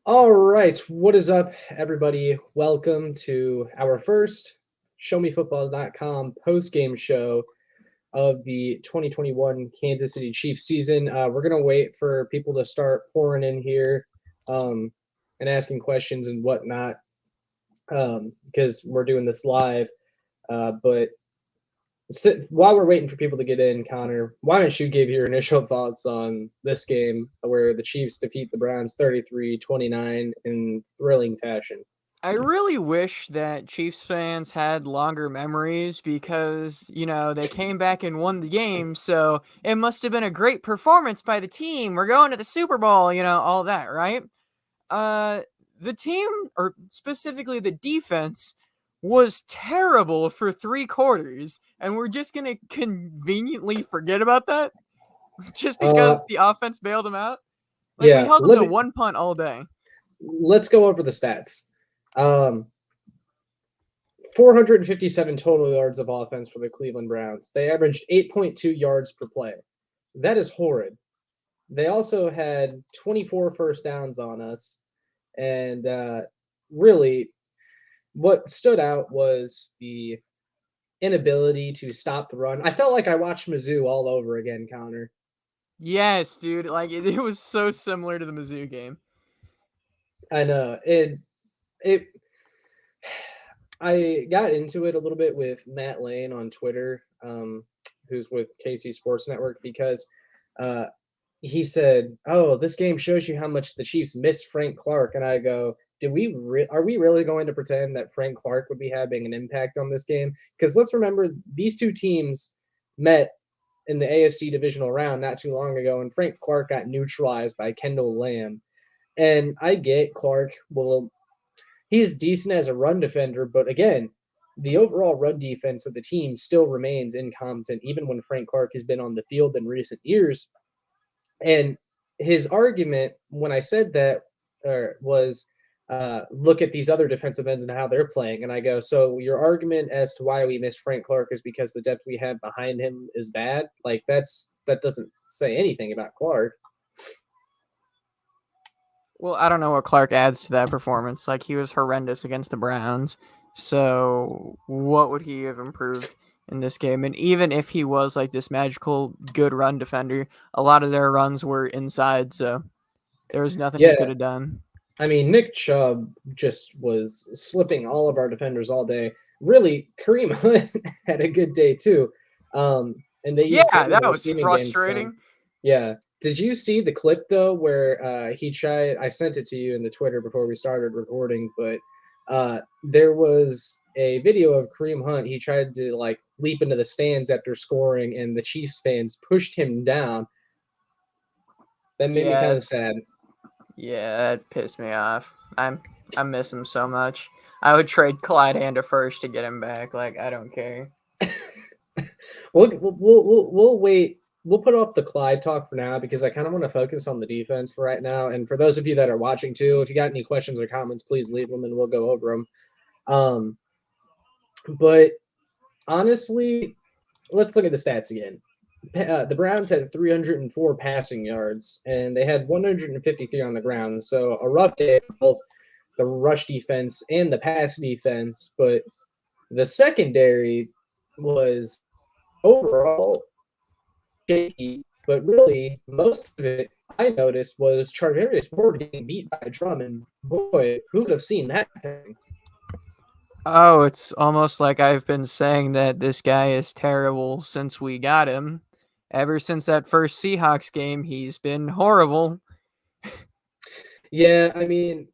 All right, what is up, everybody? Welcome to our first ShowMeFootball.com post-game show of the 2021 Kansas City Chiefs season. We're gonna wait for people to start pouring in here and asking questions and whatnot because we're doing this live. But while we're waiting for people to get in, Connor, why don't you give your initial thoughts on this game where the Chiefs defeat the Browns 33-29 in thrilling fashion? I really wish that Chiefs fans had longer memories because, they came back and won the game, so it must have been a great performance by the team. We're going to the Super Bowl, all that, right? Uh the team, or specifically the defense, was terrible for 3 quarters, and we're just going to conveniently forget about that just Uh, because the offense bailed them out. Like, we yeah, held them to one punt all day. let's go over the stats. Um, 457 total yards of offense for the Cleveland Browns. They averaged 8.2 yards per play. That is horrid. They also had 24 first downs on us, and really, what stood out was the inability to stop the run. I felt like I watched Mizzou all over again, Connor. Yes, dude. Like, it was so similar to the Mizzou game. I know it. I got into it a little bit with Matt Lane on Twitter, who's with KC Sports Network, because uh, he said, "Oh, this game shows you how much the Chiefs miss Frank Clark." And I go, are we really going to pretend that Frank Clark would be having an impact on this game? Because let's remember, these two teams met in the AFC divisional round not too long ago, and Frank Clark got neutralized by Kendall Lamb. And I get Clark will he's decent as a run defender, but again, the overall run defense of the team still remains incompetent, even when Frank Clark has been on the field in recent years. And his argument when I said that was look at these other defensive ends and how they're playing. And I go, so your argument as to why we miss Frank Clark is because the depth we have behind him is bad? Like that doesn't say anything about Clark. Well, I don't know what Clark adds to that performance. Like, he was horrendous against the Browns. So, what would he have improved in this game? And even if he was like this magical good run defender, a lot of their runs were inside, so there was nothing he Yeah, could have done. I mean, Nick Chubb just was slipping all of our defenders all day. Really, Kareem Hunt had a good day too. And they Yeah, used him in that the was receiving game some. frustrating. Yeah. Did you see the clip though where he tried? I sent it to you in the Twitter before we started recording, but there was a video of Kareem Hunt. He tried to like leap into the stands after scoring, and the Chiefs fans pushed him down. That made me kind Yeah, of sad. yeah, that pissed me off. I miss him so much. I would trade Clyde Hand to first to get him back. Like, I don't care. We'll wait. We'll put off the Clyde talk for now because I kind of want to focus on the defense for right now. And for those of you that are watching too, if you got any questions or comments, please leave them and we'll go over them. Um, but honestly, let's look at the stats again. The Browns had 304 passing yards and they had 153 on the ground. So a rough day for both the rush defense and the pass defense. But the secondary was overall shaky, but really most of it I noticed was Charvarius Ward getting beat by a drum, and boy, who would have seen that thing? Oh, it's almost like I've been saying that this guy is terrible since we got him. Ever since that first Seahawks game, he's been horrible. Yeah, I mean,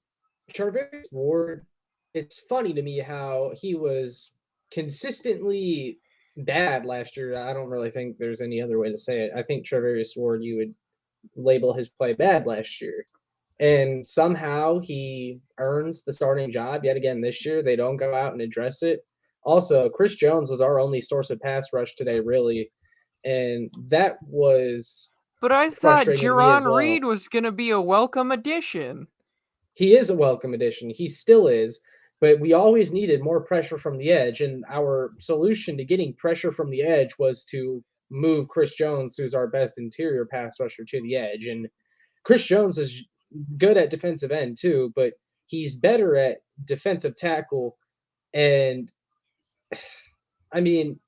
Charvarius Ward, it's funny to me how he was consistently bad last year. I don't really think there's any other way to say it. I think Charvarius Ward, you would label his play bad last year. And somehow he earns the starting job yet again this year. They don't go out and address it. Also, Chris Jones was our only source of pass rush today, really. And that was But I thought frustrating to me as Jerron well. Reed was going to be a welcome addition. He is a welcome addition. He still is. But we always needed more pressure from the edge. And our solution to getting pressure from the edge was to move Chris Jones, who's our best interior pass rusher, to the edge. And Chris Jones is good at defensive end too, but he's better at defensive tackle. And I mean,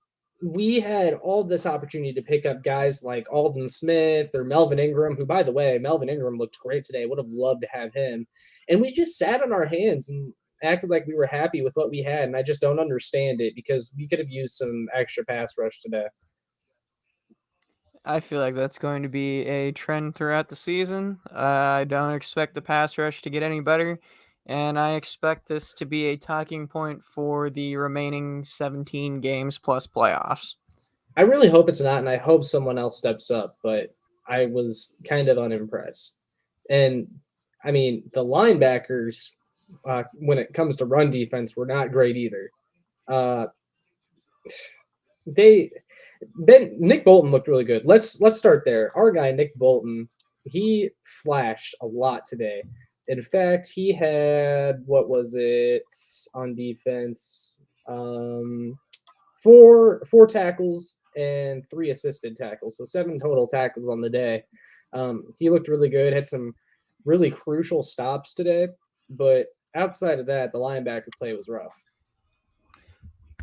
we had all this opportunity to pick up guys like Alden Smith or Melvin Ingram, who, by the way, Melvin Ingram looked great today. Would have loved to have him. And we just sat on our hands and acted like we were happy with what we had. And I just don't understand it because we could have used some extra pass rush today. I feel like that's going to be a trend throughout the season. I don't expect the pass rush to get any better, and I expect this to be a talking point for the remaining 17 games plus playoffs. I really hope it's not, and I hope someone else steps up, but I was kind of unimpressed. And I mean, the linebackers, when it comes to run defense, were not great either. Uh, they Nick Bolton looked really good. Let's start there. Our guy Nick Bolton, he flashed a lot today. In fact, he had what was it on defense? Four tackles and 3 assisted tackles, so 7 total tackles on the day. He looked really good. Had some really crucial stops today, but outside of that, the linebacker play was rough.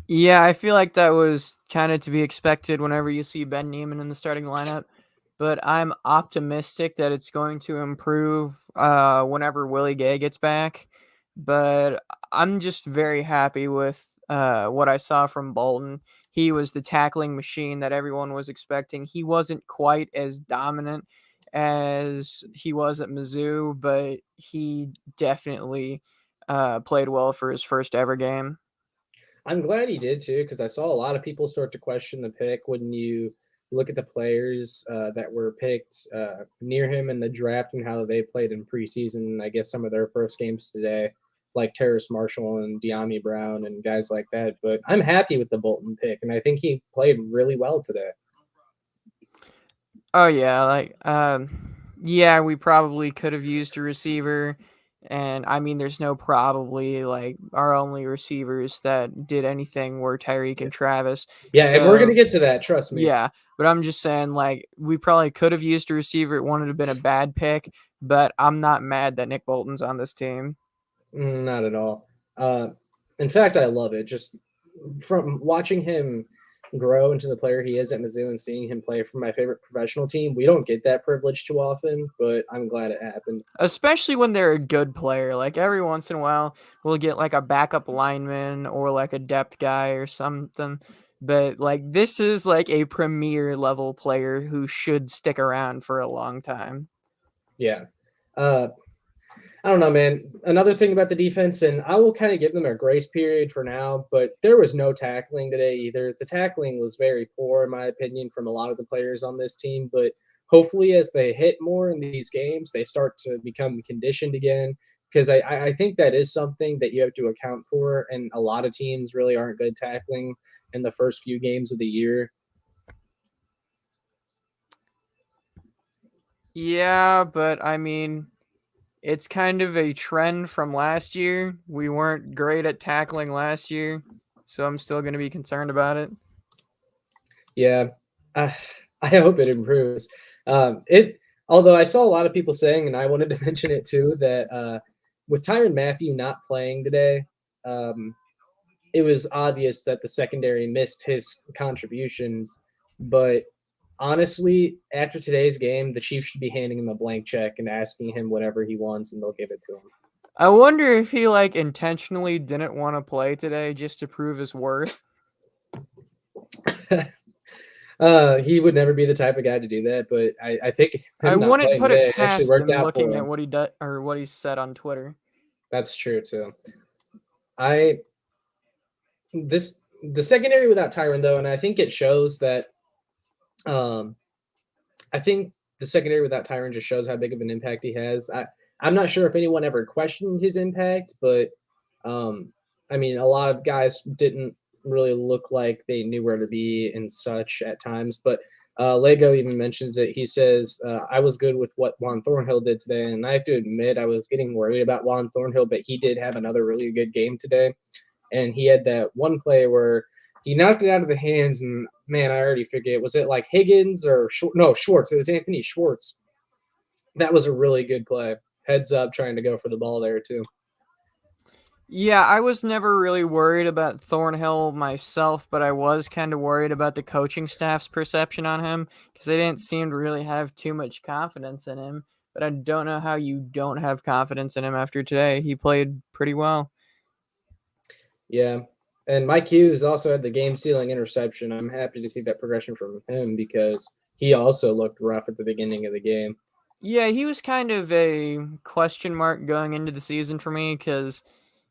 Yeah, I feel like that was kind of to be expected whenever you see Ben Neiman in the starting lineup, but I'm optimistic that it's going to improve whenever Willie Gay gets back. But I'm just very happy with what I saw from Bolton. He was the tackling machine that everyone was expecting. He wasn't quite as dominant as he was at Mizzou, but he definitely played well for his first ever game. I'm glad he did too, because I saw a lot of people start to question the pick when you look at the players that were picked near him in the draft and how they played in preseason. I guess some of their first games today, like Terrace Marshall and De'Ami Brown and guys like that. But I'm happy with the Bolton pick, and I think he played really well today. Oh yeah, yeah, we probably could have used a receiver, and I mean, there's no probably like our only receivers that did anything were Tyreek and Travis. Yeah, and we're gonna So get to that. Trust me. yeah, but I'm just saying like we probably could have used a receiver. It wouldn't have been a bad pick, but I'm not mad that Nick Bolton's on this team. Not at all. Uh, in fact, I love it. Just from watching him grow into the player he is at Mizzou and seeing him play for my favorite professional team, we don't get that privilege too often, but I'm glad it happened. Especially when they're a good player. Like every once in a while, we'll get like a backup lineman or like a depth guy or something. But like this is like a premier level player who should stick around for a long time. Yeah. Uh, I don't know, man. Another thing about the defense, and I will kind of give them a grace period for now, but there was no tackling today either. The tackling was very poor, in my opinion, from a lot of the players on this team. But hopefully, as they hit more in these games, they start to become conditioned again. Because I think that is something that you have to account for. And a lot of teams really aren't good tackling in the first few games of the year. Yeah, but I mean, it's kind of a trend from last year. We weren't great at tackling last year, so I'm still going to be concerned about it. Yeah, I, I hope it improves. It although I saw a lot of people saying, and I wanted to mention it too, that with Tyrann Mathieu not playing today, um, it was obvious that the secondary missed his contributions. But honestly, after today's game, the Chiefs should be handing him a blank check and asking him whatever he wants, and they'll give it to I wonder if he like intentionally didn't want to play today just to prove his worth. him. He would never be the type of guy to do that, but I think I him not wouldn't playing put it today actually past worked him out looking for at him. what he does or what he said on Twitter. That's true too. I this the secondary without Tyron though, and I think it shows that um I think the secondary without Tyron just shows how big of an impact he has. I'm not sure if anyone ever questioned his impact, but um I mean a lot of guys didn't really look like they knew where to be and such at times, but Lego even mentions it. He says, I was good with what Juan Thornhill did today. And I have to admit, I was getting worried about Juan Thornhill, but he did have another really good game today. And he had that one play where he knocked it out of the hands, and man, I already forget. Was it like Higgins or no Schwartz? It was Anthony Schwartz. That was a really good play. heads up trying to go for the ball there too. Yeah, I was never really worried about Thornhill myself, but I was kind of worried about the coaching staff's perception on him because they didn't seem to really have too much confidence in him. But I don't know how you don't have confidence in him after today. He played pretty well. Yeah. And Mike Hughes also had the game sealing interception. I'm happy to see that progression from him because he also looked rough at the beginning of the game. Yeah, he was kind of a question mark going into the season for me because,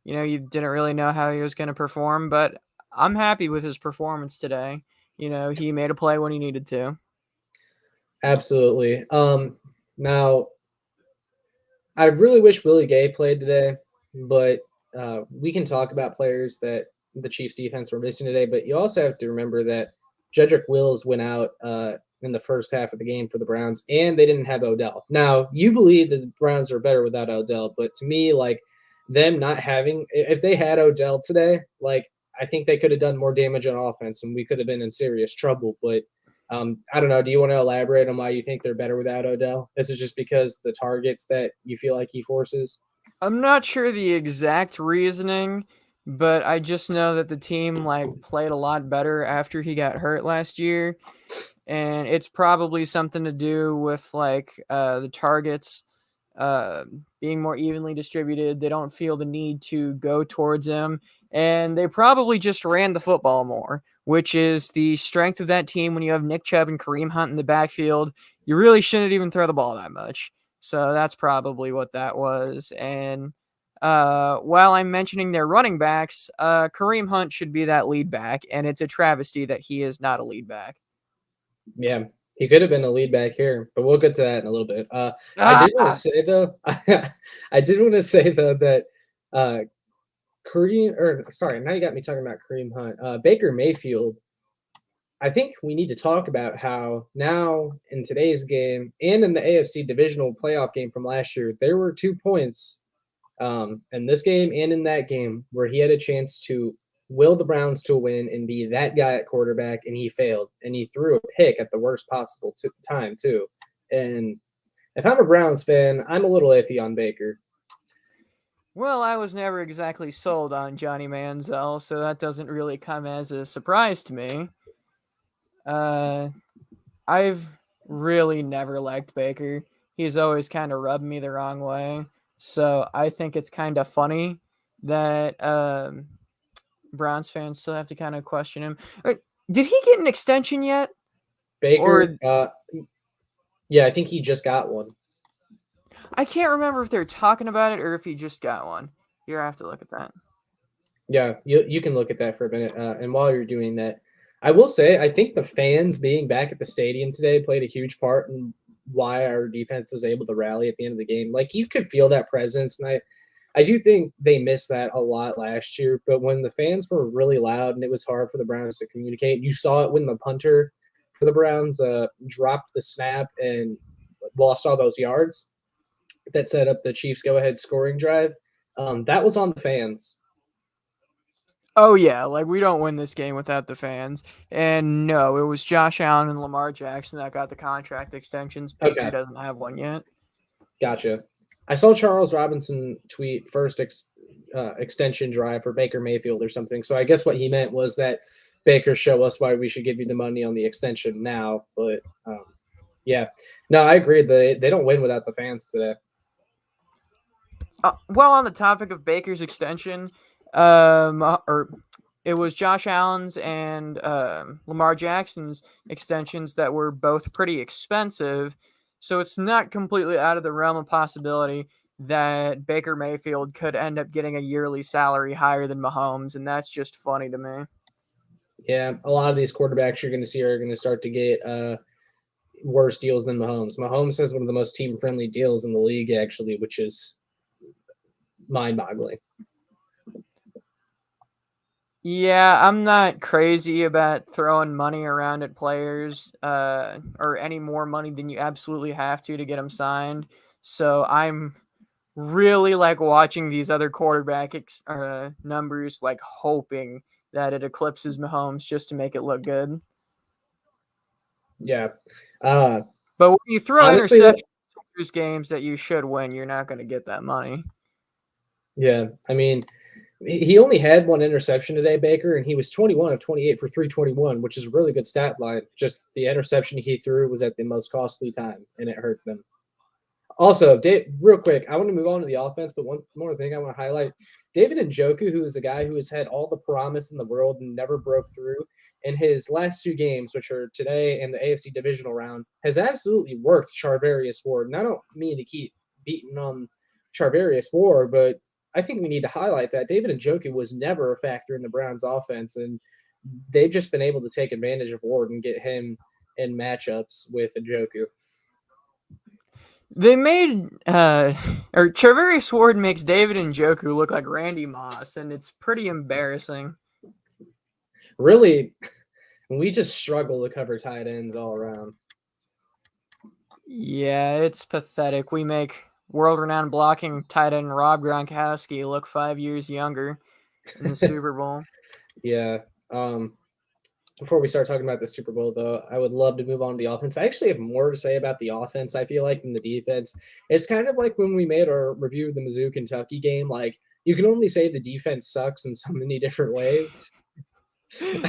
you didn't really know how he was going to perform, but I'm happy with his performance today. He made a play when he needed to. Absolutely. Now I really wish Willie Gay played today, but we can talk about players that the Chiefs defense were missing today. But you also have to remember that Jedrick Wills went out in the first half of the game for the Browns, and they didn't have Odell. Now you believe that the Browns are better without Odell, but to me, like them not having, if they had Odell today, like I think they could have done more damage on offense, and we could have been in serious trouble. But I don't know. Do you want to elaborate on why you think they're better without Odell? This is just because the targets that you feel like he forces. I'm not sure the exact reasoning, but I just know that the team played a lot better after he got hurt last year, and it's probably something to do with the targets uh, being more evenly distributed. They don't feel the need to go towards him, and they probably just ran the football more, which is the strength of that team. When you have Nick Chubb and Kareem Hunt in the backfield, you really shouldn't even throw the ball that much. So that's probably what that was. And while I'm mentioning their running backs, Kareem Hunt should be that lead back, and it's a travesty that he is not a lead back. Yeah, he could have been a lead back here, but we'll get to that in a little bit. I did want to Ah! say though, I did want to say though that uh, Kareem, or sorry, now you got me talking about Kareem Hunt. Baker Mayfield. I think we need to talk about how now in today's game and in the AFC divisional playoff game from last year, there were 2 points in this game and in that game where he had a chance to will the Browns to win and be that guy at quarterback, and he failed. And he threw a pick at the worst possible time, too. And if I'm a Browns fan, I'm a little iffy on Baker. Well, I was never exactly sold on Johnny Manziel, so that doesn't really come as a surprise to me. Uh, I've really never liked Baker. He's always kind of rubbed me the wrong way. So I think it's kind of funny that Browns fans still have to kind of question him. Did he get an extension yet? Baker, Or yeah, I think he just got one. I can't remember if they're talking about it or if he just got one. Here, I have to look at that. Yeah, you can look at that for a minute. And while you're doing that, I will say I think the fans being back at the stadium today played a huge part in why our defense was able to rally at the end of the game. Like you could feel that presence, and I do think they missed that a lot last year. But when the fans were really loud and it was hard for the Browns to communicate, you saw it when the punter for the Browns dropped the snap and lost all those yards that set up the Chiefs' go-ahead scoring drive. That was on the fans. Oh yeah, we don't win this game without the fans. And no, it was Josh Allen and Lamar Jackson that got the contract extensions. Baker Okay. doesn't have one yet. Gotcha. I saw Charles Robinson tweet first extension drive for Baker Mayfield or something. So I guess what he meant was that Baker show us why we should give you the money on the extension now. But yeah, no, I agree. They don't win without the fans today. Well, on the topic of Baker's extension, or it was Josh Allen's and Lamar Jackson's extensions that were both pretty expensive. So it's not completely out of the realm of possibility that Baker Mayfield could end up getting a yearly salary higher than Mahomes, and that's just funny to me. Yeah, a lot of these quarterbacks you're going to see are going to start to get worse deals than Mahomes. Mahomes has one of the most team friendly deals in the league, actually, which is mind boggling. Yeah, I'm not crazy about throwing money around at players, or any more money than you absolutely have to get them signed. So I'm really watching these other quarterback numbers, hoping that it eclipses Mahomes just to make it look good. Yeah. Uh, But when you throw honestly, interceptions to lose games that you should win, you're not going to get that money. Yeah, I mean, he only had one interception today, Baker, and he was 21 of 28 for 321, which is a really good stat line. Just the interception he threw was at the most costly time, and it hurt them. Also, Dave, real quick, I want to move on to the offense, but one more thing I want to highlight. David Njoku, who is a guy who has had all the promise in the world and never broke through, in his last two games, which are today and the AFC divisional round, has absolutely worked Charvarius Ward. And I don't mean to keep beating on Charvarius Ward, but I think we need to highlight that David Njoku was never a factor in the Browns offense, and they've just been able to take advantage of Ward and get him in matchups with Njoku. They made or Charvarius Ward makes David Njoku look like Randy Moss, and it's pretty embarrassing. Really, we just struggle to cover tight ends all around. Yeah, it's pathetic. We make world-renowned blocking tight end Rob Gronkowski look 5 years younger in the Super Bowl. Yeah. Before we start talking about the Super Bowl, though, I would love to move on to the offense. I actually have more to say about the offense, I feel like, than the defense. It's kind of like when we made our review of the Mizzou-Kentucky game. Like, you can only say the defense sucks in so many different ways.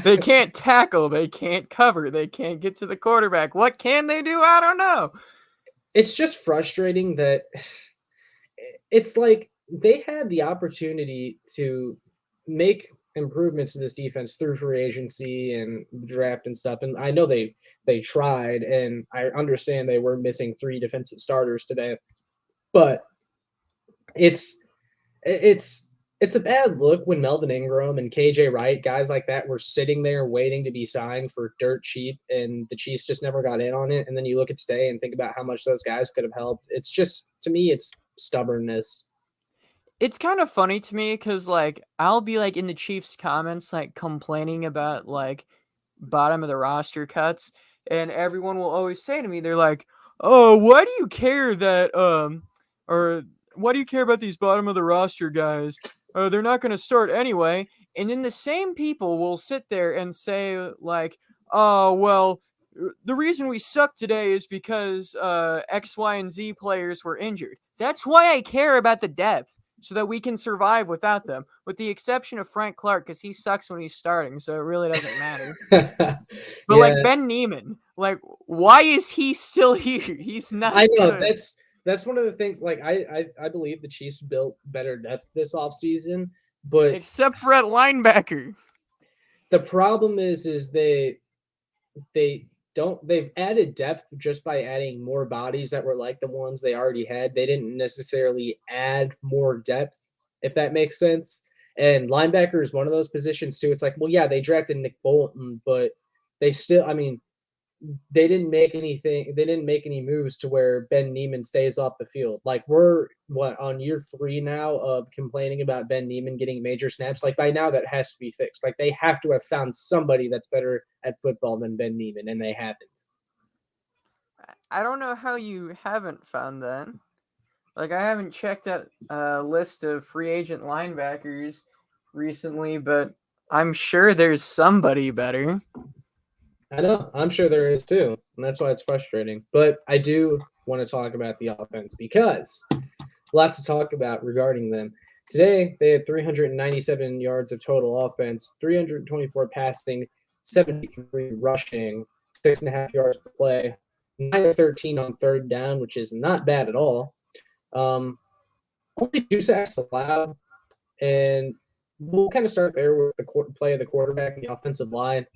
They can't tackle. They can't cover. They can't get to the quarterback. What can they do? I don't know. It's just frustrating that it's like they had the opportunity to make improvements to this defense through free agency and draft and stuff. And I know they tried, and I understand they were missing 3 defensive starters today, but it's a bad look when Melvin Ingram and KJ Wright, guys like that, were sitting there waiting to be signed for dirt cheap, and the Chiefs just never got in on it. And then you look at today and think about how much those guys could have helped. It's just, to me, it's stubbornness. It's kind of funny to me because, like, I'll be, like, in the Chiefs' comments, like, complaining about, like, bottom of the roster cuts, and everyone will always say to me, they're like, "Oh, why do you care that, or why do you care about these bottom of the roster guys? They're not going to start anyway." And then the same people will sit there and say, like, "Oh, well, the reason we suck today is because X, Y, and Z players were injured." That's why I care about the depth, so that we can survive without them, with the exception of Frank Clark, because he sucks when he's starting, so it really doesn't matter. But, Yeah, like, Ben Neiman, like, why is he still here? He's not I know good. that's one of the things. Like, I believe the Chiefs built better depth this offseason, but Except for at linebacker. the problem is they don't they've added depth just by adding more bodies that were like the ones they already had. They didn't necessarily add more depth, if that makes sense. And linebacker is one of those positions too. It's like, well, yeah, they drafted Nick Bolton, but they still, I mean, they didn't make anything. They didn't make any moves to where Ben Neiman stays off the field. Like, we're on year 3 now of complaining about Ben Neiman getting major snaps. Like, by now that has to be fixed. Like, they have to have found somebody that's better at football than Ben Neiman, and they haven't. I don't know how you haven't found that. Like, I haven't checked out a list of free agent linebackers recently, but I'm sure there's somebody better. I know. I'm sure there is too, and that's why it's frustrating. But I do want to talk about the offense because lots to talk about regarding them. Today, they had 397 yards of total offense, 324 passing, 73 rushing, 6.5 yards per play, 9 of 13 on third down, which is not bad at all. Only 2 sacks allowed, and we'll kind of start there with the play of the quarterback and the offensive line.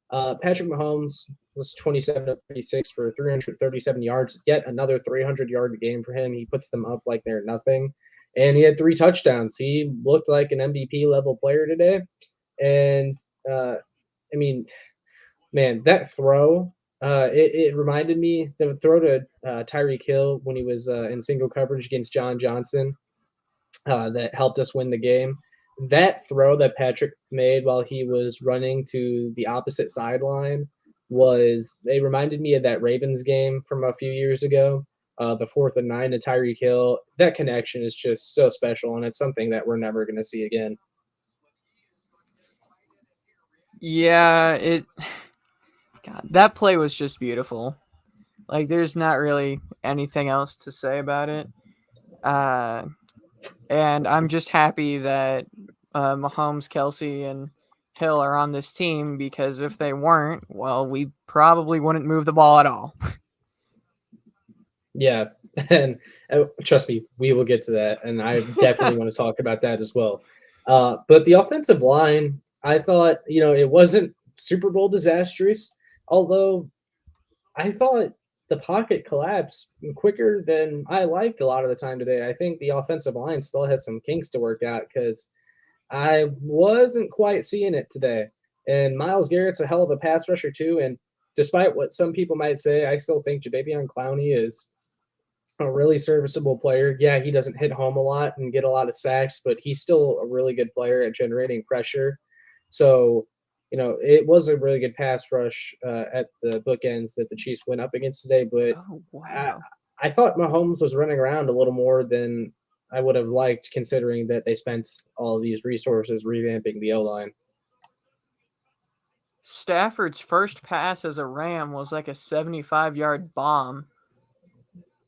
Patrick Mahomes was 27 of 36 for 337 yards. Yet another 300-yard game for him. He puts them up like they're nothing. And he had 3 touchdowns. He looked like an MVP-level player today. And, I mean, man, that throw, it reminded me, the throw to Tyreek Hill when he was in single coverage against John Johnson that helped us win the game. That throw that Patrick made while he was running to the opposite sideline it reminded me of that Ravens game from a few years ago, the 4th and 9 to Tyreek Hill. That connection is just so special, and it's something that we're never going to see again. Yeah, God, that play was just beautiful. Like, there's not really anything else to say about it. And I'm just happy that Mahomes, Kelsey, and Hill are on this team, because if they weren't, well, we probably wouldn't move the ball at all. Yeah, and trust me, we will get to that, and I definitely want to talk about that as well. But the offensive line, I thought, it wasn't Super Bowl disastrous, although I thought the pocket collapsed quicker than I liked a lot of the time today. I think the offensive line still has some kinks to work out because I wasn't quite seeing it today. And Myles Garrett's a hell of a pass rusher too. And despite what some people might say, I still think Jadeveon Clowney is a really serviceable player. Yeah, he doesn't hit home a lot and get a lot of sacks, but he's still a really good player at generating pressure. So, it was a really good pass rush at the bookends that the Chiefs went up against today. But Oh, I, wow. I thought Mahomes was running around a little more than I would have liked, considering that they spent all of these resources revamping the O line. Stafford's first pass as a Ram was like a 75-yard bomb.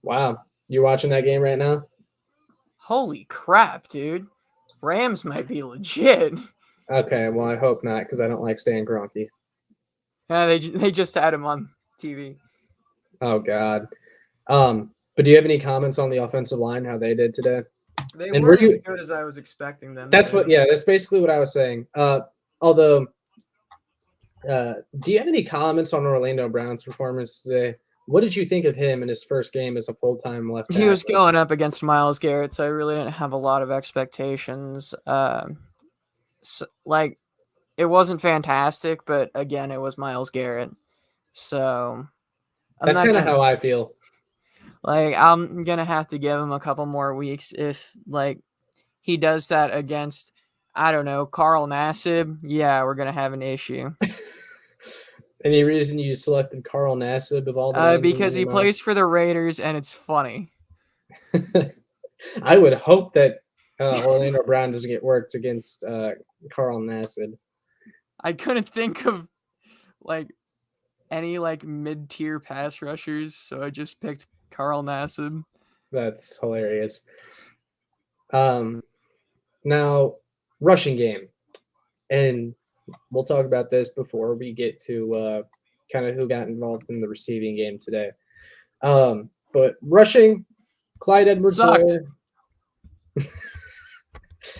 Wow, you're watching that game right now? Holy crap, dude. Rams might be legit. Okay, well I hope not because I don't like Stan Kroenke. Yeah, they just had him on TV. Oh God. But do you have any comments on the offensive line, how they did today? They And were weren't as you? good as I was expecting them That's to. what. Yeah, that's basically what I was saying. Although, do you have any comments on Orlando Brown's performance today? What did you think of him in his first game as a full-time left He was tackle? going up against Myles Garrett, so I really didn't have a lot of expectations. Like, it wasn't fantastic, but again, it was Myles Garrett. So I'm That's not kind of gonna how I feel. I'm gonna have to give him a couple more weeks if he does that against, I don't know, Carl Nassib. Yeah, we're gonna have an issue. Any reason you selected Carl Nassib of all the names in Because your he mouth? plays for the Raiders and it's funny. I would hope that Orlando Brown doesn't get worked against Carl Nassib. I couldn't think of like any mid-tier pass rushers, so I just picked Carl Nassib. That's hilarious. Now, rushing game. And we'll talk about this before we get to kind of who got involved in the receiving game today. But rushing, Clyde Sucked. Edwards-Helaire.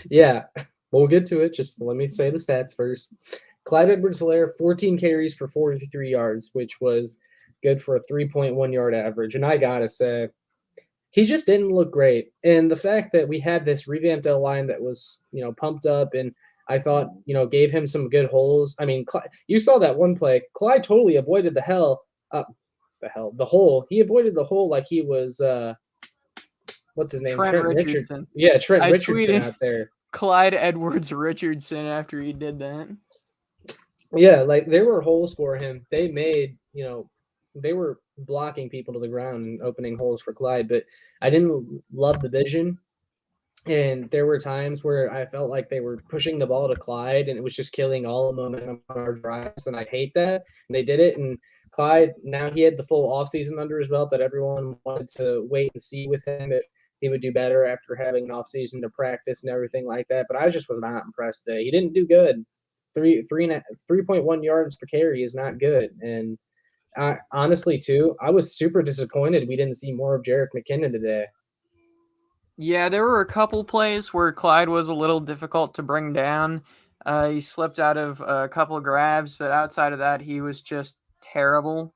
Yeah, we'll get to it. Just let me say the stats first. Clyde Edwards-Helaire, 14 carries for 43 yards, which was good for a 3.1 yard average. And I gotta say, he just didn't look great. And the fact that we had this revamped L line that was, pumped up and I thought, gave him some good holes. I mean, you saw that one play. Clyde totally avoided the hole. He avoided the hole like he was, what's his name? Trent Trent Richard. Richardson. Yeah, Trent I Richardson tweeted out there. Clyde Edwards Richardson after he did that. Yeah, like there were holes for him. They made, they were blocking people to the ground and opening holes for Clyde, but I didn't love the vision. And there were times where I felt like they were pushing the ball to Clyde and it was just killing all the momentum on our drives. And I hate that. And they did it. And Clyde, now he had the full offseason under his belt that everyone wanted to wait and see with him if he would do better after having an offseason to practice and everything like that. But I just was not impressed today. He didn't do good. 3.1 yards per carry is not good. And honestly, too, I was super disappointed we didn't see more of Jerick McKinnon today. Yeah, there were a couple plays where Clyde was a little difficult to bring down. He slipped out of a couple of grabs, but outside of that, he was just terrible.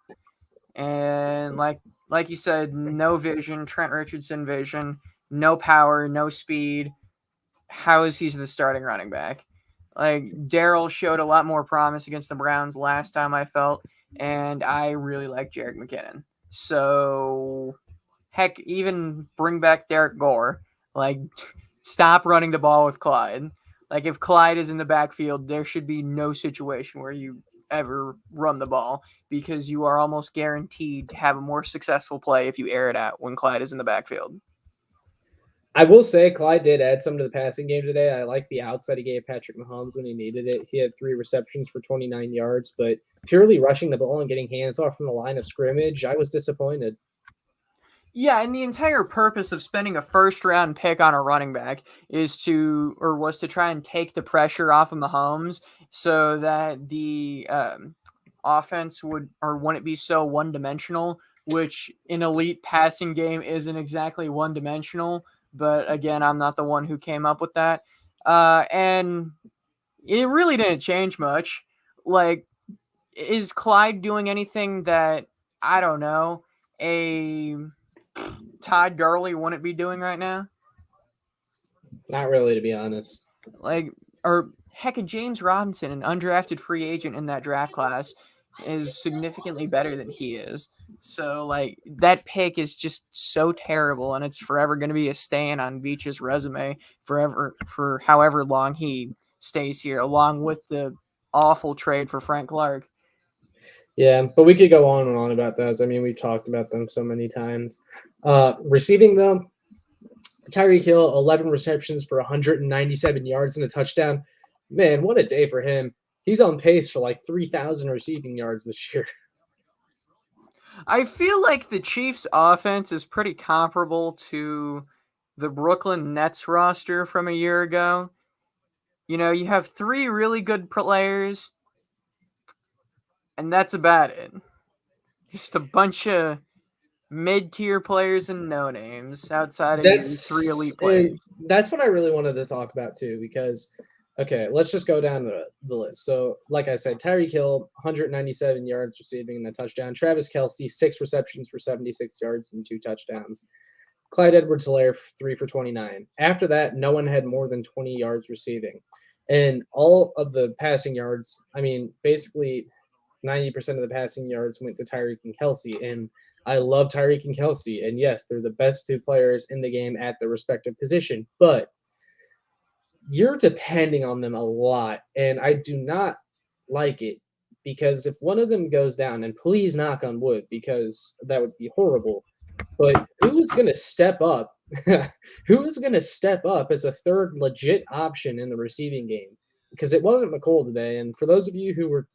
And like you said, no vision, Trent Richardson vision, no power, no speed. How is he the starting running back? Like, Darrell showed a lot more promise against the Browns last time, I felt, and I really like Jerick McKinnon. So, heck, even bring back Derek Gore. Like, stop running the ball with Clyde. Like, if Clyde is in the backfield, there should be no situation where you ever run the ball, because you are almost guaranteed to have a more successful play if you air it out when Clyde is in the backfield. I will say Clyde did add some to the passing game today. I like the outside he gave Patrick Mahomes when he needed it. He had 3 receptions for 29 yards, but purely rushing the ball and getting hands off from the line of scrimmage, I was disappointed. Yeah, and the entire purpose of spending a first round pick on a running back was to try and take the pressure off of Mahomes so that the offense wouldn't be so one dimensional, which an elite passing game isn't exactly one dimensional. But again, I'm not the one who came up with that. And it really didn't change much. Like, is Clyde doing anything that, I don't know, a Todd Gurley wouldn't be doing right now? Not really, to be honest. Like, or heck, James Robinson, an undrafted free agent in that draft class, is significantly better than he is. So, like, that pick is just so terrible, and it's forever going to be a stain on Veach's resume forever for however long he stays here, along with the awful trade for Frank Clark. Yeah, but we could go on and on about those. I mean, we've talked about them so many times. Receiving them, Tyreek Hill, 11 receptions for 197 yards and a touchdown. Man, what a day for him. He's on pace for like 3,000 receiving yards this year. I feel like the Chiefs' offense is pretty comparable to the Brooklyn Nets roster from a year ago. You know, you have three really good players, and that's about it. Just a bunch of mid-tier players and no names outside of your three elite And players. that's what I really wanted to talk about too, because okay, let's just go down the list. So, like I said, Tyreek Hill, 197 yards receiving and a touchdown. Travis Kelsey, 6 receptions for 76 yards and 2 touchdowns. Clyde Edwards-Helaire, 3 for 29. After that, no one had more than 20 yards receiving. And all of the passing yards, I mean, basically 90% of the passing yards went to Tyreek and Kelsey. And I love Tyreek and Kelsey. And yes, they're the best two players in the game at their respective position. But you're depending on them a lot. And I do not like it because if one of them goes down, and please knock on wood, because that would be horrible. But who is going to step up? Who is going to step up as a third legit option in the receiving game? Because it wasn't McColl today. And for those of you who were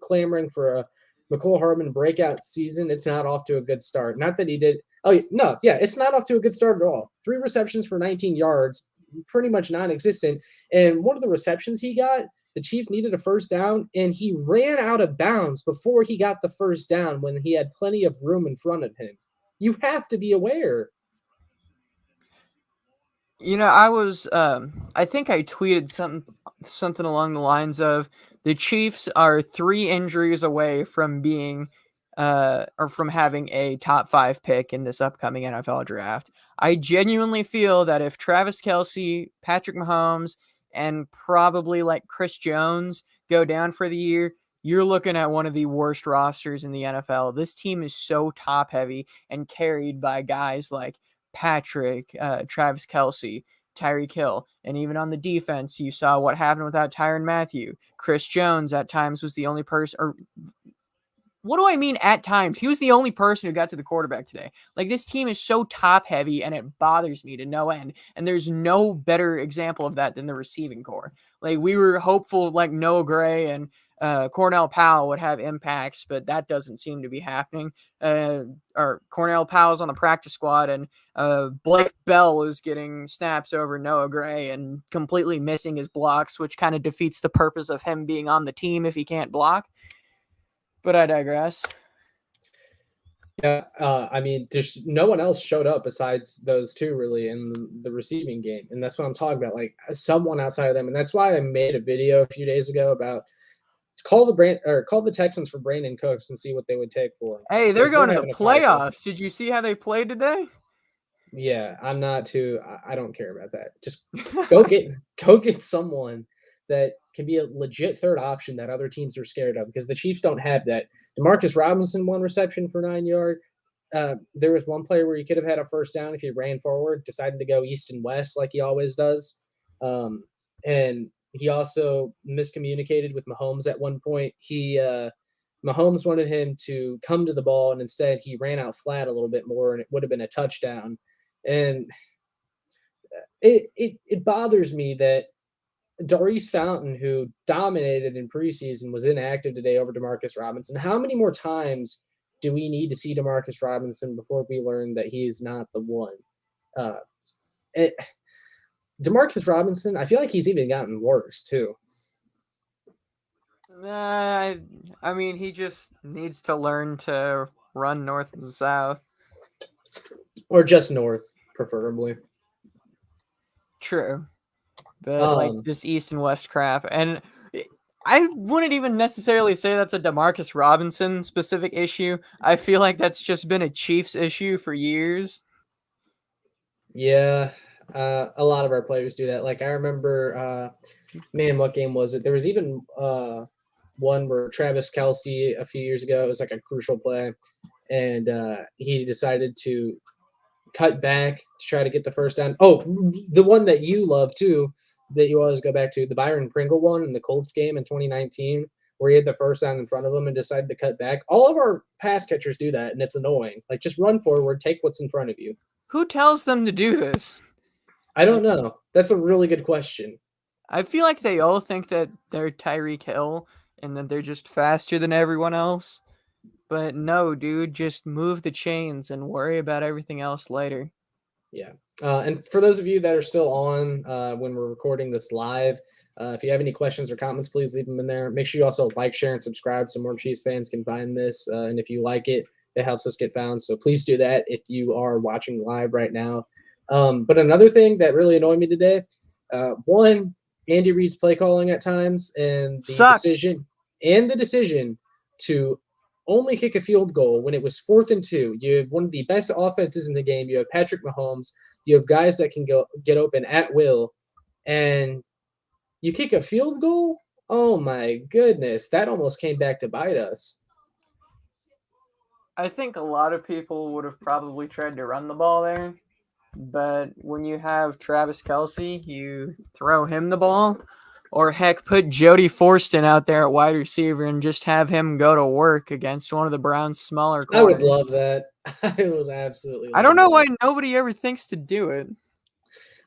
clamoring for a McColl Hardman breakout season, it's not off to a good start. Not that he did. Oh no, yeah, it's not off to a good start at all. 3 receptions for 19 yards, pretty much non-existent. And one of the receptions he got, the Chiefs needed a first down, and he ran out of bounds before he got the first down when he had plenty of room in front of him. You have to be aware. You know, I think I tweeted something along the lines of the Chiefs are 3 injuries away from being, or from having a top 5 pick in this upcoming NFL draft. I genuinely feel that if Travis Kelsey, Patrick Mahomes, and probably like Chris Jones go down for the year, you're looking at one of the worst rosters in the NFL. This team is so top heavy and carried by guys like Patrick, Travis Kelsey, Tyreek Hill, and even on the defense, you saw what happened without Tyrann Mathieu. Chris Jones at times was the only person, or what do I mean at times? He was the only person who got to the quarterback today. Like, this team is so top heavy and it bothers me to no end. And there's no better example of that than the receiving core. Like, we were hopeful like Noah Gray and Cornell Powell would have impacts, but that doesn't seem to be happening. Or Cornell Powell's on the practice squad, and Blake Bell is getting snaps over Noah Gray and completely missing his blocks, which kind of defeats the purpose of him being on the team if he can't block. But I digress. Yeah, I mean, there's no one else showed up besides those two really in the receiving game, and that's what I'm talking about. Like someone outside of them, and that's why I made a video a few days ago about call the Texans for Brandon Cooks and see what they would take for him Hey, they're because they're going to the having a fire sale. playoffs. Did you see how they played today? Yeah, I'm not too. I don't care about that. Just go get someone that can be a legit third option that other teams are scared of because the Chiefs don't have that. Demarcus Robinson, 1 reception for 9 yards. There was one player where he could have had a first down if he ran forward, decided to go east and west like he always does. And he also miscommunicated with Mahomes at one point. Mahomes wanted him to come to the ball, and instead he ran out flat a little bit more, and it would have been a touchdown. And it bothers me that Darius Fountain, who dominated in preseason, was inactive today over Demarcus Robinson. How many more times do we need to see Demarcus Robinson before we learn that he is not the one? Uh, it, Demarcus Robinson, I feel like he's even gotten worse too. I mean, he just needs to learn to run north and south. Or just north, preferably. True. But like this east and west crap. And I wouldn't even necessarily say that's a Demarcus Robinson specific issue. I feel like that's just been a Chiefs issue for years. Yeah, a lot of our players do that. Like I remember, man, what game was it? There was even one where Travis Kelsey a few years ago. It was like a crucial play, and he decided to cut back to try to get the first down. Oh, the one that you love too, that you always go back to, the Byron Pringle one in the Colts game in 2019, where he had the first down in front of him and decided to cut back. All of our pass catchers do that, and it's annoying. Like just run forward, take what's in front of you. Who tells them to do this? I don't know. That's a really good question. I feel like they all think that they're Tyreek Hill and that they're just faster than everyone else. But no, dude, just move the chains and worry about everything else later. Yeah. And for those of you that are still on when we're recording this live, if you have any questions or comments, please leave them in there. Make sure you also like, share, and subscribe so more Chiefs fans can find this. And if you like it, it helps us get found. So please do that if you are watching live right now. But another thing that really annoyed me today, one, Andy Reid's play calling at times and the decision to only kick a field goal when it was 4th and 2. You have one of the best offenses in the game. You have Patrick Mahomes. You have guys that can go get open at will, and you kick a field goal. Oh my goodness, that almost came back to bite us. I think a lot of people would have probably tried to run the ball there, but when you have Travis Kelsey, you throw him the ball. Or heck, put Jody Forston out there at wide receiver and just have him go to work against one of the Browns' smaller corners. I would love that. I would absolutely love I don't know that. why nobody ever thinks to do it.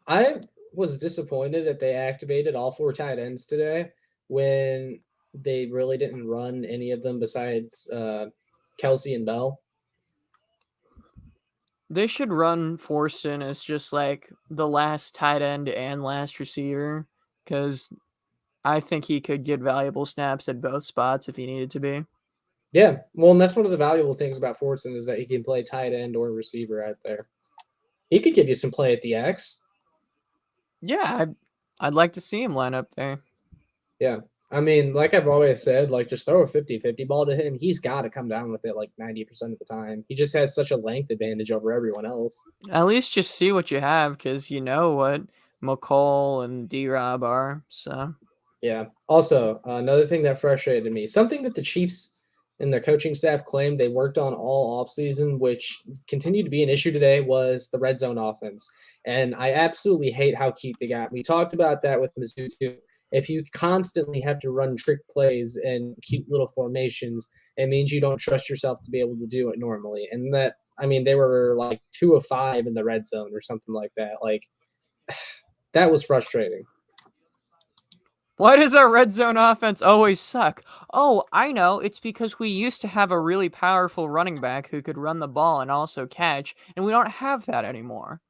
I was disappointed that they activated all 4 tight ends today when they really didn't run any of them besides Kelsey and Bell. They should run Forston as just like the last tight end and last receiver because I think he could get valuable snaps at both spots if he needed to be. Yeah, well, and that's one of the valuable things about Forston is that he can play tight end or receiver out there. He could give you some play at the X. Yeah, I'd like to see him line up there. Yeah. I mean, like I've always said, like just throw a 50-50 ball to him. He's got to come down with it like 90% of the time. He just has such a length advantage over everyone else. At least just see what you have because you know what McCall and D-Rob are. So Yeah. Also, another thing that frustrated me, something that the Chiefs and their coaching staff claimed they worked on all offseason, which continued to be an issue today, was the red zone offense. And I absolutely hate how cute they got. We talked about that with Mizzou too. If you constantly have to run trick plays and cute little formations, it means you don't trust yourself to be able to do it normally. And that, I mean, they were like 2 of 5 in the red zone or something like that. Like, that was frustrating. why does our red zone offense always suck? Oh, I know. It's because we used to have a really powerful running back who could run the ball and also catch, and we don't have that anymore.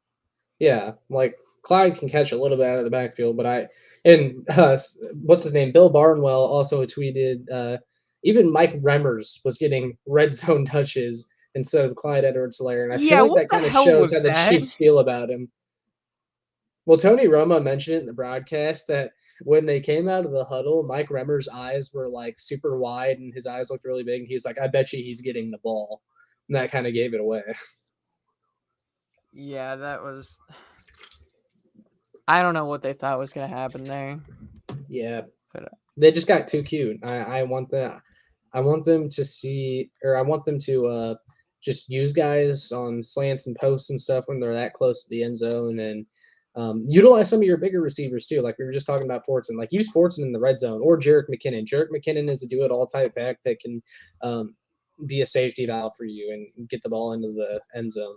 Yeah, like Clyde can catch a little bit out of the backfield, but what's his name? Bill Barnwell also tweeted even Mike Remmers was getting red zone touches instead of Clyde Edwards-Helaire, and I feel Yeah, like what that the kind of hell shows was how the that? Chiefs feel about him. Well, Tony Romo mentioned it in the broadcast that when they came out of the huddle, Mike Remmers' eyes were like super wide and his eyes looked really big, and he was like, "I bet you he's getting the ball," and that kind of gave it away. Yeah, that was. I don't know what they thought was going to happen there. Yeah, But they just got too cute. I want that. I want them to see, or I want them to just use guys on slants and posts and stuff when they're that close to the end zone, and utilize some of your bigger receivers too. Like we were just talking about Fortson. Like use Fortson in the red zone or Jerick McKinnon. Jerick McKinnon is a do-it-all type back that can be a safety valve for you and get the ball into the end zone.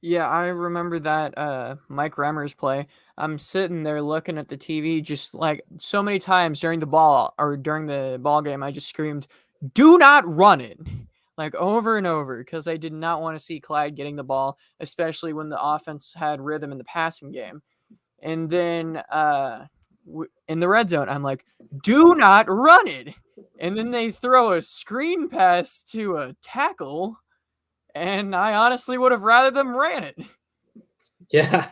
Yeah, I remember that Mike Remmers play. I'm sitting there looking at the TV just like so many times during the ball game I just screamed, "Do not run it." Like over and over because I did not want to see Clyde getting the ball, especially when the offense had rhythm in the passing game. And then in the red zone, I'm like, "Do not run it." And then they throw a screen pass to a tackle, and I honestly would have rather them ran it. Yeah,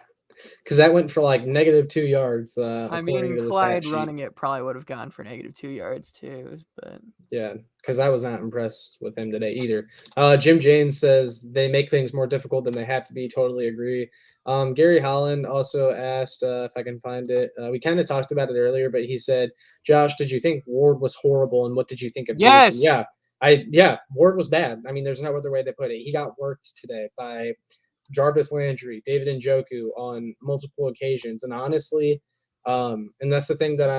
because that went for like -2 yards, I according mean, to the stat Clyde sheet. running it probably would have gone for -2 yards too, but Yeah, because I was not impressed with him today either. Jim James says they make things more difficult than they have to be. Totally agree. Gary Holland also asked if I can find it. We kind of talked about it earlier, but he said, "Josh, did you think Ward was horrible, and what did you think of Peterson?" yes, Yeah, Ward was bad. I mean, there's no other way to put it. He got worked today by Jarvis Landry, David Njoku on multiple occasions, and honestly, and that's the thing that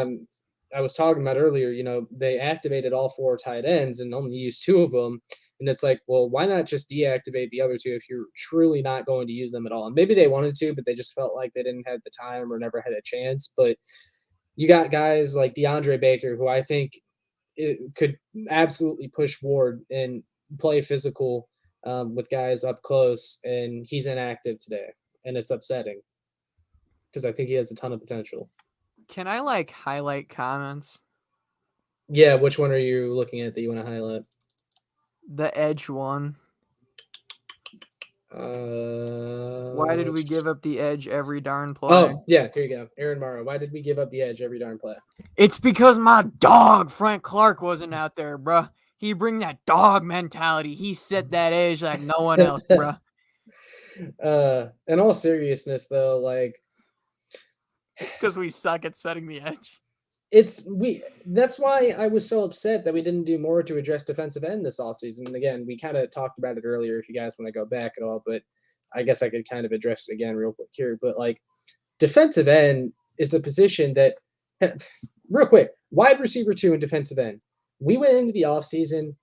I was talking about earlier. You know, they activated all four tight ends and only used two of them, and it's like, well, why not just deactivate the other two if you're truly not going to use them at all? And maybe they wanted to, but they just felt like they didn't have the time or never had a chance. But you got guys like DeAndre Baker, who I think it could absolutely push Ward and play physical with guys up close, and he's inactive today, and it's upsetting because I think he has a ton of potential. can I like highlight comments? Yeah, which one are you looking at that you want to highlight? The edge one. Why did Uh, we give up the edge every darn play? oh yeah, here you go. Aaron Morrow. Why did we give up the edge every darn play? It's because my dog Frank Clark wasn't out there, bruh. He bring that dog mentality. He set that edge like no one else, bruh. In all seriousness, though, like It's because we suck at setting the edge. it's we that's why I was so upset that we didn't do more to address defensive end this offseason. And again, we kind of talked about it earlier if you guys want to go back at all, but I guess I could kind of address it again real quick here. But like defensive end is a position that real quick, wide receiver two and defensive end. We went into the offseason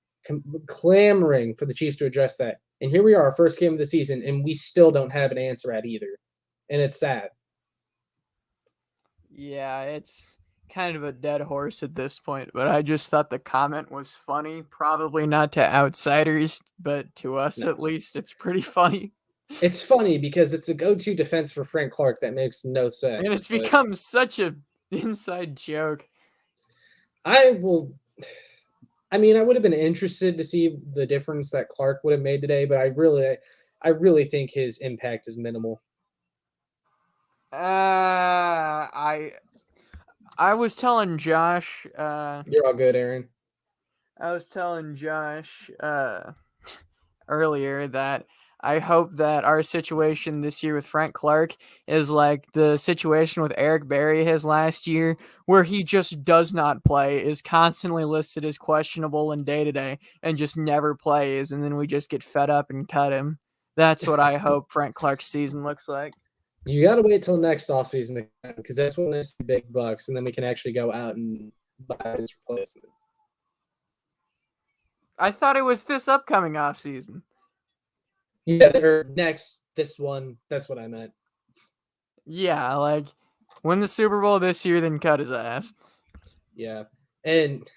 clamoring for the Chiefs to address that. And here we are, our first game of the season, and we still don't have an answer at either. And it's sad. Yeah, it's kind of a dead horse at this point, but I just thought the comment was funny. Probably not to outsiders, but to us No. at least, it's pretty funny. It's funny because it's a go-to defense for Frank Clark that makes no And sense. it's But become such a inside joke. I will. I mean, I would have been interested to see the difference that Clark would have made today, but I really think his impact is minimal. I was telling Josh, You're all good, Aaron. I was telling Josh earlier that I hope that our situation this year with Frank Clark is like the situation with Eric Berry his last year, where he just does not play, is constantly listed as questionable and day to day, and just never plays, and then we just get fed up and cut him. That's what I hope Frank Clark's season looks like. You got to wait till next offseason because that's when they see big bucks, and then we can actually go out and buy his replacement. I thought it was this upcoming offseason. Yeah, or next this one. That's what I meant. Yeah, like win the Super Bowl this year, then cut his ass. Yeah, and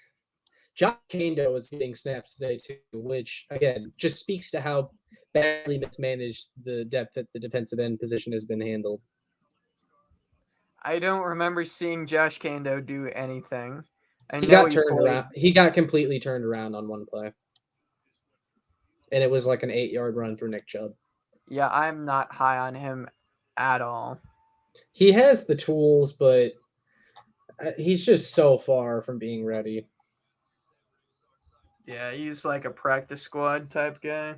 Josh Kando was getting snaps today too, which again just speaks to how badly mismanaged the depth at the defensive end position has been handled. I don't remember seeing Josh Kando do anything. I He know got he turned played. around. He got completely turned around on one play, and it was like an 8-yard run for Nick Chubb. Yeah, I'm not high on him at all. He has the tools, but he's just so far from being ready. Yeah, he's like a practice squad type guy.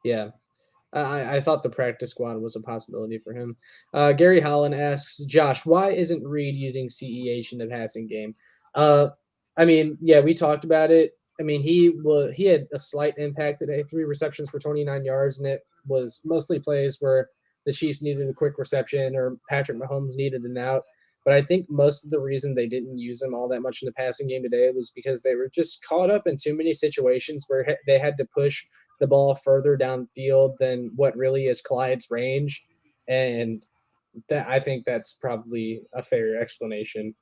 Yeah. I thought the practice squad was a possibility for him. Gary Holland asks, Josh, why isn't Reed using CEH in the passing game? I mean, yeah, we talked about it. I mean, he had a slight impact today, 3 receptions for 29 yards, and it was mostly plays where the Chiefs needed a quick reception or Patrick Mahomes needed an out. But I think most of the reason they didn't use him all that much in the passing game today was because they were just caught up in too many situations where they had to push the ball further downfield than what really is Clyde's range, and that I think that's probably a fair explanation.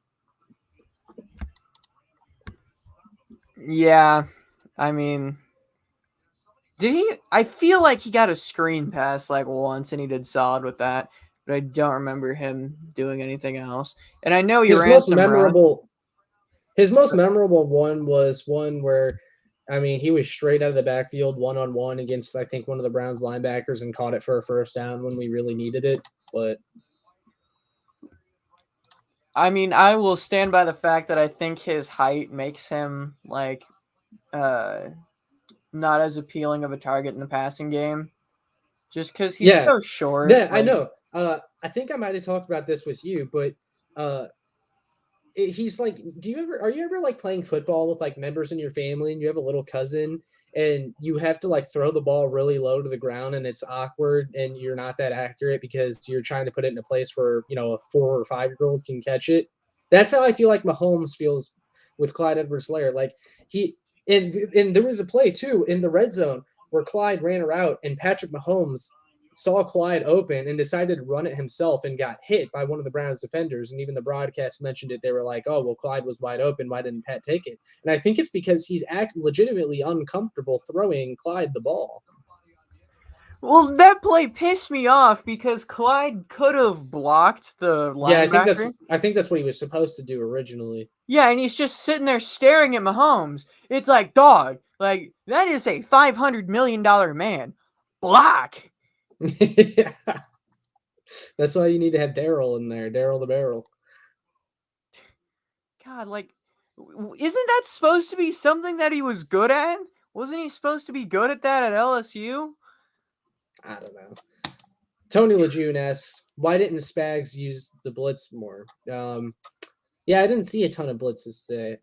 Yeah, I mean, did he? I feel like he got a screen pass like once, and he did solid with that. But I don't remember him doing anything else. And I know he His ran most some routes. memorable His most memorable one was one where, I mean, he was straight out of the backfield, 1-on-1 against I think one of the Browns linebackers and caught it for a first down when we really needed it. But I mean, I will stand by the fact that I think his height makes him like uh not as appealing of a target in the passing game, just because he's yeah, so short. yeah, I Like, know. I think I might have talked about this with you, but uh, he's like, are you ever like playing football with like members in your family and you have a little cousin and you have to like throw the ball really low to the ground and it's awkward and you're not that accurate because you're trying to put it in a place where, a 4 or 5-year-old can catch it. That's how I feel like Mahomes feels with Clyde Edwards-Helaire. Like he and there was a play too in the red zone where Clyde ran a route and Patrick Mahomes saw Clyde open and decided to run it himself and got hit by one of the Browns defenders. And even the broadcast mentioned it. They were like, oh, well, Clyde was wide open. Why didn't Pat take it? And I think it's because he's legitimately uncomfortable throwing Clyde the ball. well, that play pissed me off because Clyde could have blocked the Yeah, linebacker. I think that's what he was supposed to do originally. Yeah, and he's just sitting there staring at Mahomes. It's like, dog, like that is a $500 million man. Block. Yeah. That's why you need to have Daryl in there, Daryl the Barrel. God, like, isn't that supposed to be something that he was good at? Wasn't he supposed to be good at that at LSU? I don't know. Tony Lejeune asks, why didn't Spags use the blitz more? Yeah, I didn't see a ton of blitzes today.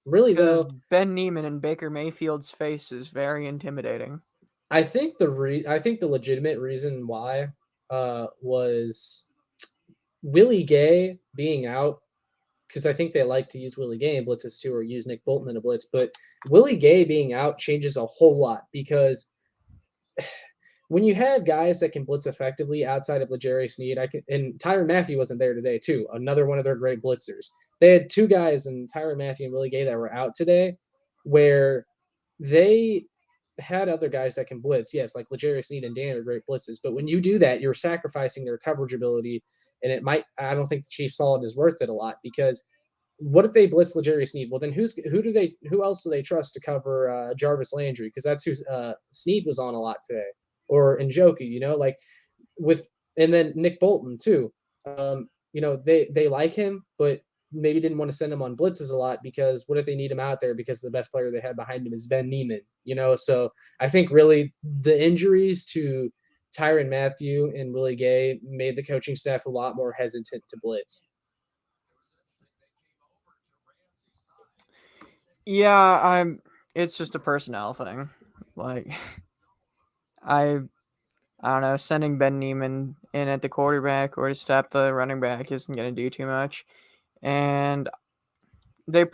Really Because though, Ben Neiman and Baker Mayfield's face is very intimidating. I think I think the legitimate reason why was Willie Gay being out, because I think they like to use Willie Gay in blitzes too, or use Nick Bolton in a blitz. But Willie Gay being out changes a whole lot because when you have guys that can blitz effectively outside of L'Jarius Sneed, and Tyrann Mathieu wasn't there today too, another one of their great blitzers. They had two guys in Tyrann Mathieu and Willie Gay that were out today, where they had other guys that can blitz. Yes, like L'Jarius Sneed and Dan are great blitzes, but when you do that, you're sacrificing their coverage ability, and I don't think the Chiefs saw it as worth it a lot because what if they blitz L'Jarius Sneed? Well, then who else do they trust to cover Jarvis Landry? Because that's who Sneed was on a lot today, or Njoku, like with and then Nick Bolton too. They like him, but maybe didn't want to send him on blitzes a lot because what if they need him out there because the best player they had behind him is Ben Neiman, So I think really the injuries to Tyrann Mathieu and Willie Gay made the coaching staff a lot more hesitant to blitz. Yeah, it's just a personnel thing. Like, I I don't know, sending Ben Neiman in at the quarterback or to stop the running back isn't going to do too much. And they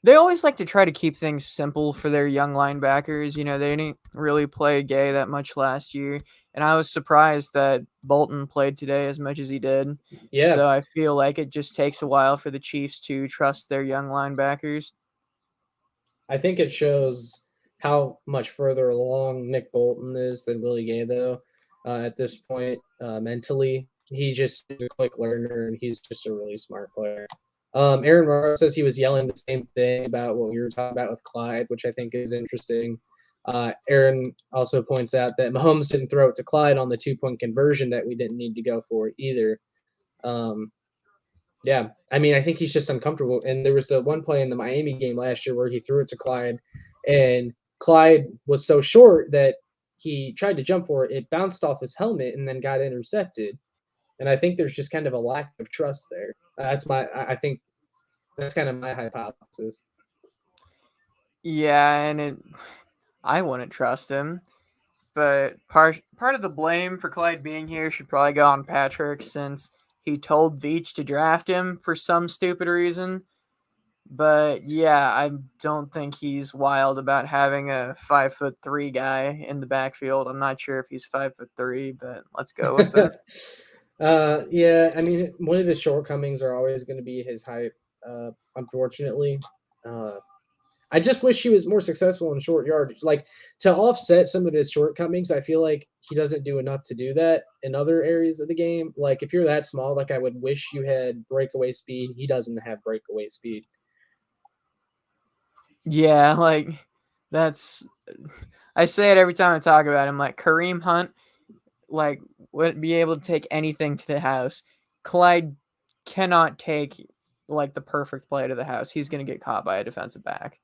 they always like to try to keep things simple for their young linebackers. They didn't really play Gay that much last year, and I was surprised that Bolton played today as much as he did. Yeah, So I feel like it just takes a while for the Chiefs to trust their young linebackers. I think it shows how much further along Nick Bolton is than Willie Gay, though. At this point, mentally, he just is a quick learner, and he's just a really smart player. Aaron Ross says he was yelling the same thing about what we were talking about with Clyde, which I think is interesting. Aaron also points out that Mahomes didn't throw it to Clyde on the 2-point conversion that we didn't need to go for either. Um, yeah, I mean, I think he's just uncomfortable. And there was the one play in the Miami game last year where he threw it to Clyde, and Clyde was so short that he tried to jump for it. It bounced off his helmet and then got intercepted. And I think there's just kind of a lack of trust there. I think that's kind of my hypothesis. Yeah, and I wouldn't trust him. But part of the blame for Clyde being here should probably go on Patrick since he told Veach to draft him for some stupid reason. But yeah, I don't think he's wild about having a 5'3" guy in the backfield. I'm not sure if he's 5'3", but let's go with it. Yeah, I mean, one of his shortcomings are always going to be his height. Unfortunately, uh, I just wish he was more successful in short yardage. Like to offset some of his shortcomings, I feel like he doesn't do enough to do that in other areas of the game. Like if you're that small, like I would wish you had breakaway speed. He doesn't have breakaway speed. Yeah, like that's. I say it every time I talk about him. Like Kareem Hunt, like wouldn't be able to take anything to the house. Clyde cannot take like the perfect play to the house. He's gonna get caught by a defensive back,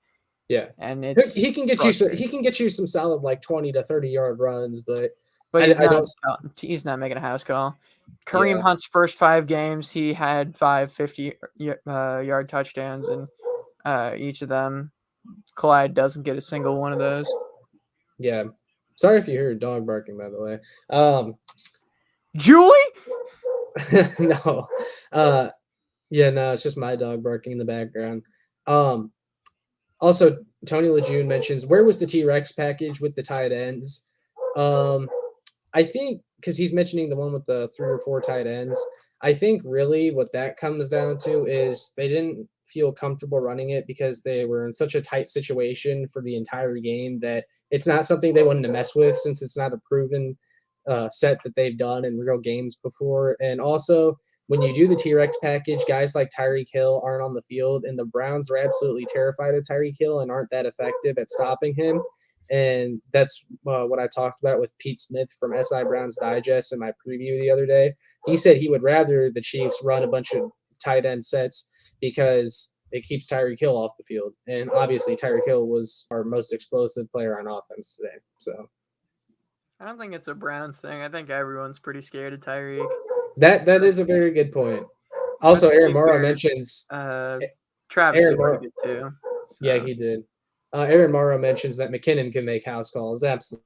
Yeah, and he it's can get you. frustrating. He can get you some solid like 20 to 30 yard runs, but But I don't. he's not making a house call. Kareem Yeah, Hunt's first 5 games, he had 5 50-yard touchdowns in each of them. Clyde doesn't get a single one of those. yeah. Sorry if you hear a dog barking, by the way. Julie? No. Yeah, no, it's just my dog barking in the background. Um, Also, Tony Lejeune mentions where was the T-Rex package with the tight ends? Um, I think because he's mentioning the one with the 3 or 4 tight ends. I think really what that comes down to is they didn't feel comfortable running it because they were in such a tight situation for the entire game that it's not something they wanted to mess with since it's not a proven set that they've done in real games before. And also, when you do the T-Rex package, guys like Tyreek Hill aren't on the field, and the Browns are absolutely terrified of Tyreek Hill and aren't that effective at stopping him. And that's what I talked about with Pete Smith from SI Browns Digest in my preview the other day. He said he would rather the Chiefs run a bunch of tight end sets because it keeps Tyreek Hill off the field. And obviously, Tyreek Hill was our most explosive player on offense today. So I don't think it's a Browns thing. I think everyone's pretty scared of Tyreek. that is a very good point. But Also, to Aaron be Morrow fair, mentions Travis Aaron did pretty Morrow. good too. Yeah, So, he did. Aaron Morrow mentions that McKinnon can make house calls. Absolutely.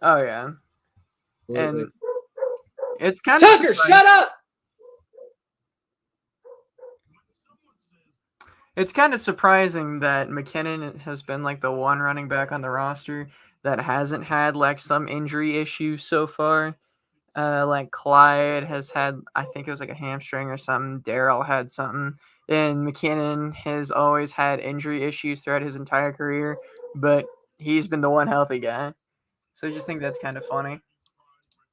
oh yeah, and it's kind of Tucker, surprising. shut up. It's kind of surprising that McKinnon has been like the one running back on the roster that hasn't had like some injury issue so far. Like Clyde has had, I think it was like a hamstring or something. Darrell had something, and McKinnon has always had injury issues throughout his entire career, but he's been the one healthy guy. So I just think that's kind of funny.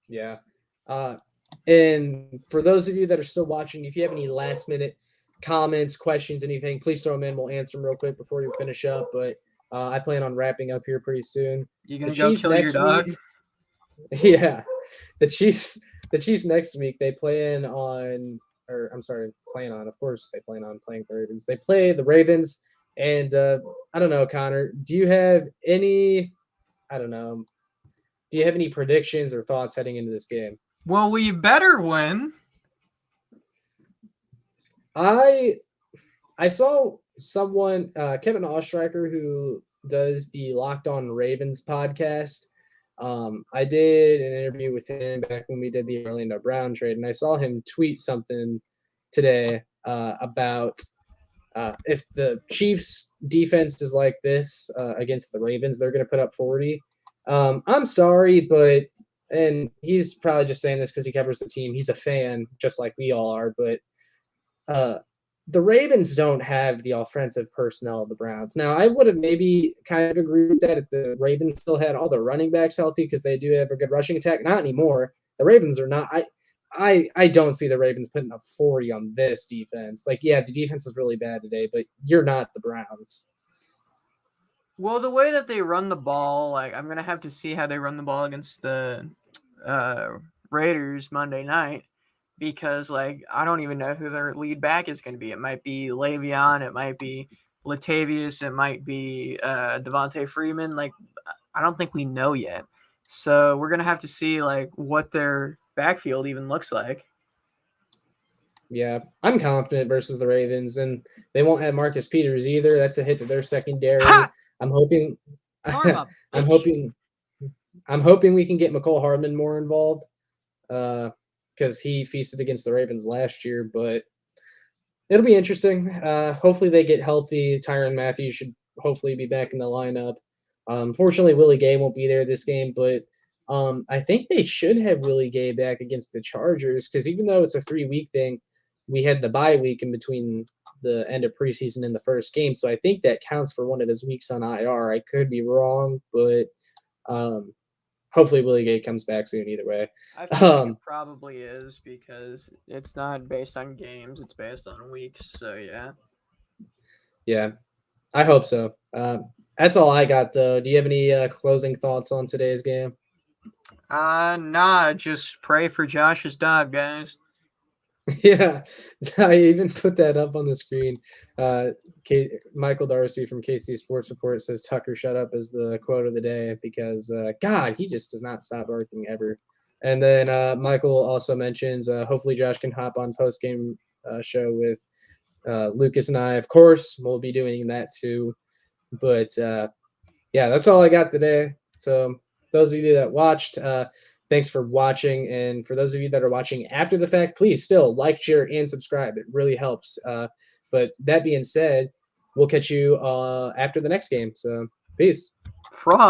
Yeah. Uh, and for those of you that are still watching, if you have any last minute comments, questions, anything, please throw them in. We'll answer them real quick before we finish up. But I plan on wrapping up here pretty soon. You The gonna go Chiefs kill your next week. dog? Yeah. The Chiefs next week, they plan on, or I'm sorry, plan on, of course they plan on playing the Ravens. They play the Ravens. And I don't know, Connor, do you have any, I don't know, do you have any predictions or thoughts heading into this game? Well, we better win. I saw someone, Kevin Ostreicher, who does the Locked On Ravens podcast. I did an interview with him back when we did the Orlando Brown trade, and I saw him tweet something today about if the Chiefs' defense is like this against the Ravens, they're going to put up 40. I'm sorry, but and he's probably just saying this because he covers the team. He's a fan, just like we all are, but uh, the Ravens don't have the offensive personnel of the Browns. Now, I would have maybe kind of agreed with that if the Ravens still had all the running backs healthy because they do have a good rushing attack. Not anymore. The Ravens are not. I don't see the Ravens putting up 40 on this defense. Like, yeah, the defense is really bad today, but you're not the Browns. Well, the way that they run the ball, like I'm gonna have to see how they run the ball against the Raiders Monday night because like I don't even know who their lead back is going to be. It might be Le'Veon, it might be Latavius, it might be Devontae Freeman. Like I don't think we know yet, so we're gonna have to see like what their backfield even looks like. Yeah, I'm confident versus the Ravens, and they won't have Marcus Peters either. That's a hit to their secondary. Ha! I'm hoping. Karma, I'm bitch. hoping we can get McCole Hardman more involved, because he feasted against the Ravens last year. But it'll be interesting. Hopefully they get healthy. Tyrann Matthew should hopefully be back in the lineup. Fortunately, Willie Gay won't be there this game, but I think they should have Willie Gay back against the Chargers because even though it's a 3-week thing, we had the bye week in between the end of preseason and the first game, so I think that counts for one of his weeks on IR. I could be wrong, but um, hopefully Willie Gay comes back soon. Either way, I feel like it probably is because it's not based on games; it's based on weeks. So yeah. yeah, I hope so. That's all I got, though. Do you have any closing thoughts on today's game? Nah. Just pray for Josh's dog, guys. Yeah, I even put that up on the screen. Michael Darcy from KC Sports Report says Tucker shut up is the quote of the day because God, he just does not stop barking ever. And then Michael also mentions hopefully Josh can hop on post game show with Lucas and I. Of course, we'll be doing that too. But yeah, that's all I got today. So those of you that watched, thanks for watching. And for those of you that are watching after the fact, please still like, share, and subscribe. It really helps. But that being said, we'll catch you after the next game. So peace. Fraud.